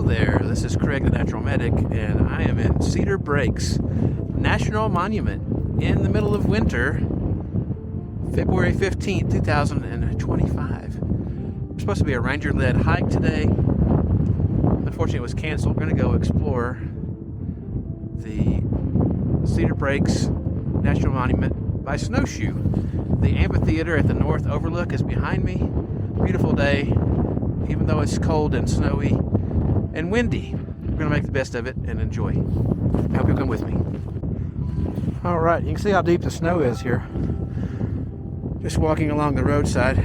there, this is Craig the Natural Medic, and I am in Cedar Breaks National Monument in the middle of winter, February 15th, 2025. It's supposed to be a ranger-led hike today. Unfortunately, it was canceled. We're going to go explore the Cedar Breaks National Monument by snowshoe. The amphitheater at the north overlook is behind me. Beautiful day, even though it's cold and snowy and windy. We're going to make the best of it and enjoy. I hope you'll come with me. All right, you can see how deep the snow is here. Just walking along the roadside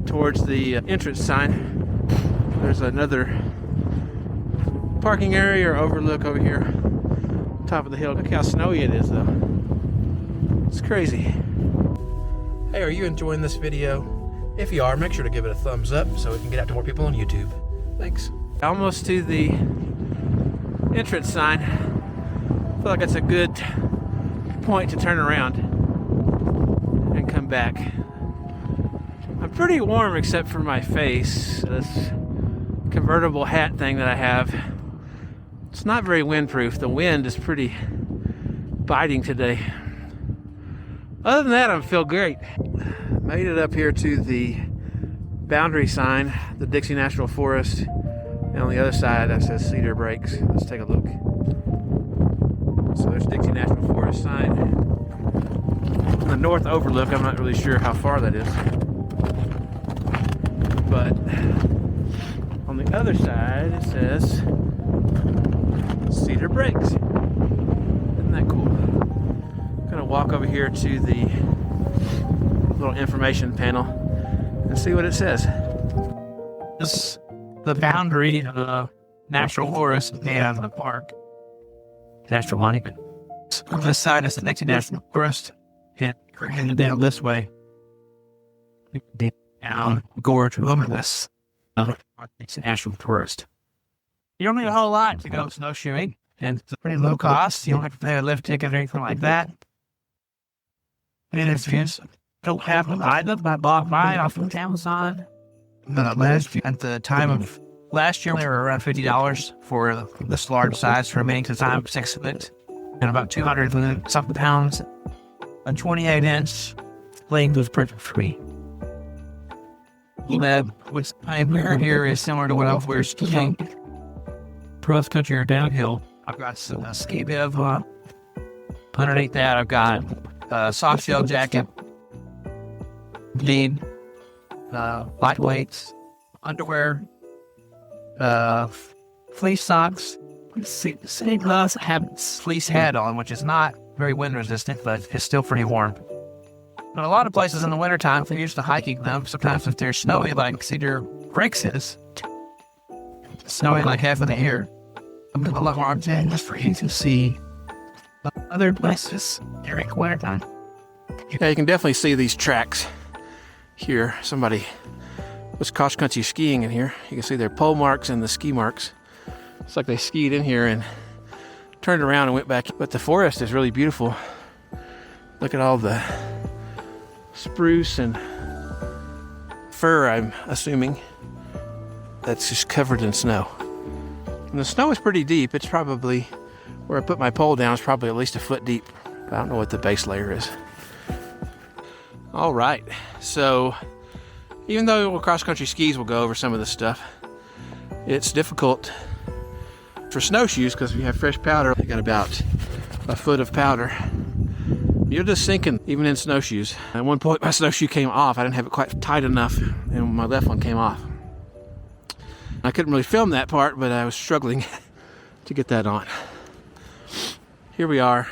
towards the entrance sign. There's another parking area or overlook over here, top of the hill. Look how snowy it is, though. It's crazy. Hey, are you enjoying this video? If you are, make sure to give it a thumbs up so it can get out to more people on YouTube. Thanks. Almost to the entrance sign. I feel like it's a good point to turn around and come back. I'm pretty warm except for my face. This convertible hat thing that I have. It's not very windproof. The wind is pretty biting today. Other than that, I feel great. Made it up here to the boundary sign, the Dixie National Forest, and on the other side that says Cedar Breaks. Let's take a look. So there's Dixie National Forest sign. The north overlook, I'm not really sure how far that is. But on the other side it says Cedar Breaks. Isn't that cool? I'm gonna walk over here to the little information panel and see what it says. This is the boundary of the National Forest and the park. National Monument. On this side is the Dixie National Forest, and we're heading down this way. Down gorge over this Dixie National Forest. You don't need a whole lot to go snowshoeing, and it's pretty low cost. You don't have to pay a lift ticket or anything like that. And if you don't have to buy them, I bought mine off of Amazon. At the time of last year, they were around $50 for this large size for me because I'm 6 foot and about 200 and something pounds. A 28-inch length was perfect for me. What's I wear here is similar to what I wear skiing. Cross country or downhill. I've got a ski bib underneath that. I've got a soft shell jacket, jean, lightweights, underwear, fleece socks. Same glass I have a fleece hat on, which is not very wind resistant, but it's still pretty warm. But a lot of places in the wintertime, if you're used to hiking them, sometimes if they're snowy like Cedar Breaks is, snowy like half of the year, I'm going to look more in just for you to see other places during wintertime. Yeah, you can definitely see these tracks here. Somebody was cross-country skiing in here. You can see their pole marks and the ski marks. It's like they skied in here and turned around and went back. But the forest is really beautiful. Look at all the spruce and fir, I'm assuming, that's just covered in snow. And the snow is pretty deep. It's probably, where I put my pole down, it's probably at least a foot deep. I don't know what the base layer is. All right, so even though cross-country skis will go over some of this stuff, it's difficult for snowshoes because we have fresh powder. I got about a foot of powder. You're just sinking even in snowshoes. At one point my snowshoe came off. I didn't have it quite tight enough and my left one came off. I couldn't really film that part, but I was struggling to get that on. Here we are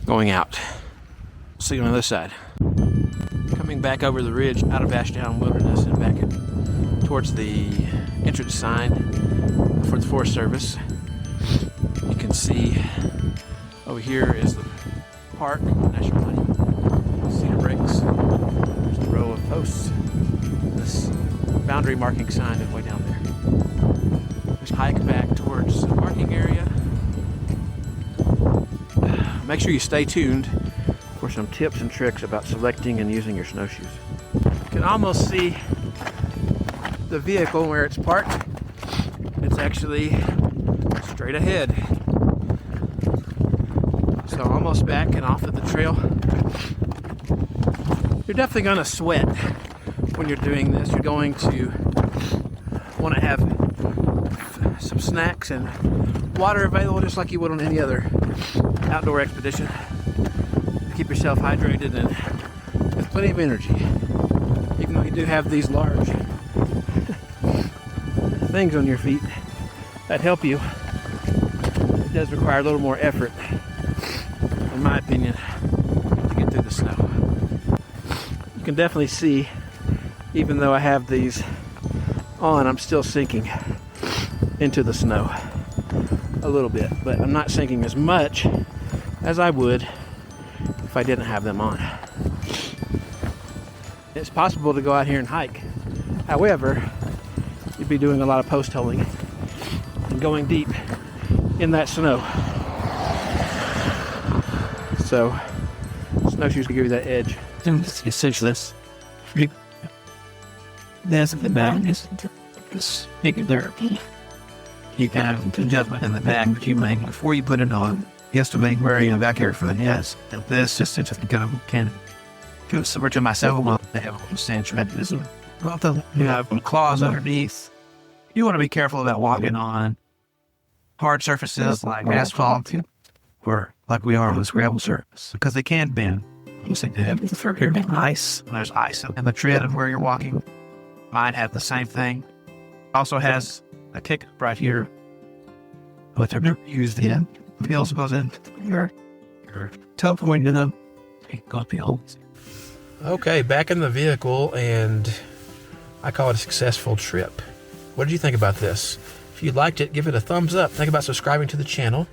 going out. See you on the other side. Coming back over the ridge out of Ashdown Wilderness and back towards the entrance sign for the Forest Service. You can see over here is the park, National Monument, Cedar Breaks. There's the row of posts. This boundary marking sign is way down there. Just hike back towards the parking area. Make sure you stay tuned for some tips and tricks about selecting and using your snowshoes. You can almost see the vehicle where it's parked, it's actually straight ahead. So almost back and off of the trail. You're definitely going to sweat when you're doing this. You're going to want to have some snacks and water available just like you would on any other outdoor expedition. Keep yourself hydrated and with plenty of energy. Even though you do have these large things on your feet that help you, it does require a little more effort, in my opinion, to get through the snow. You can definitely see, even though I have these on, I'm still sinking into the snow a little bit, but I'm not sinking as much as I would if I didn't have them on. It's possible to go out here and hike. However, you'd be doing a lot of post holing and going deep in that snow. So, snowshoes can give you that edge. It's essentially there's the back is speaking there. You can have adjustment in the back, but you make before you put it on. You have to make where you back here for the yes. And this just can go similar to myself. They have a cinch mechanism. You have claws underneath. You want to be careful about walking on hard surfaces like asphalt or like we are on this gravel surface because they can bend. You see they have ice. There's ice in the tread of where you're walking. Mine have the same thing. Also has a kick right here. But I've never used it. Feels goes in your toe pointed up. Okay, back in the vehicle, and I call it a successful trip. What did you think about this? If you liked it, give it a thumbs up. Think about subscribing to the channel.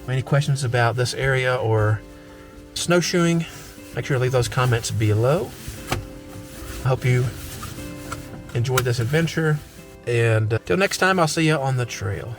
Any questions about this area or snowshoeing, make sure to leave those comments below. I hope you enjoyed this adventure, and till next time, I'll see you on the trail.